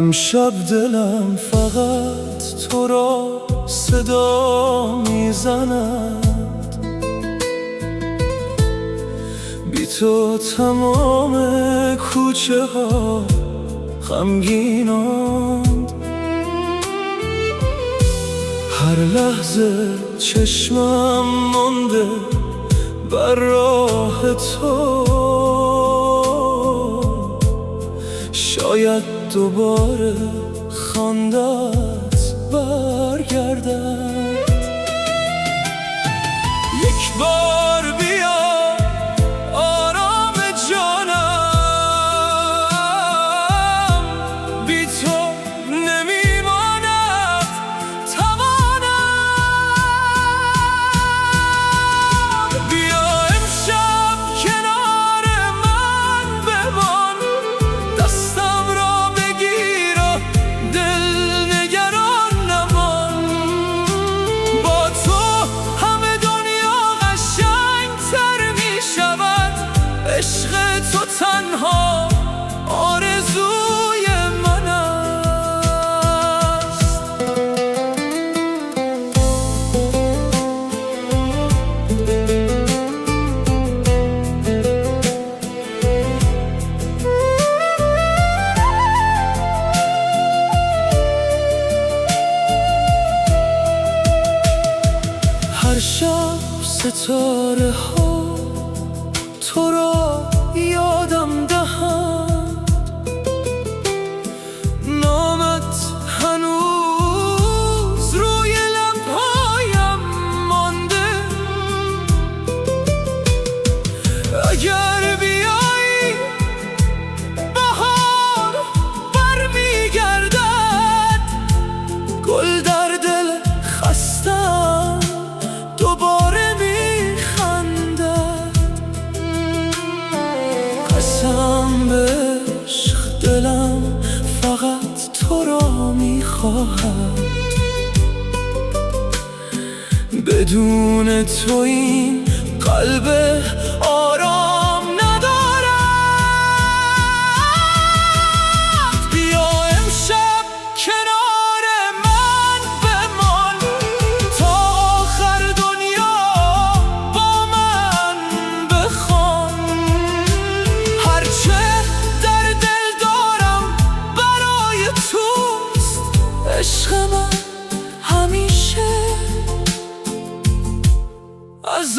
امشب دلم فقط تو را صدا میزند، بی تو تمام کوچه ها غمگینند. هر لحظه چشمم مانده بر راه تو، شاید دوباره خواندت برگردد. یک بار بیا آرام جانم، بی تو نمیماند توانم. بیا امشب کنار من بمان، دستم را بگیر و دل نگران نمان. با تو همه دنیا قشنگ‌تر می شود، عشق تو تنها آرزوی من است. هر شب ستاره ها تو را یادم دهند، نامت هنوز روی لبهایم مانده. اگر بیایی بهار برمیگردد، گل در دل خستم دوباره میخندد. قسم به عشق دلم فقط تو را میخواهد، بدون تو این قلب آرام ندارد. بیا امشب کنار من بمان، تا آخر دنیا با من بخوان. هرچه در دل دارم برای توست، عشق من همیشه از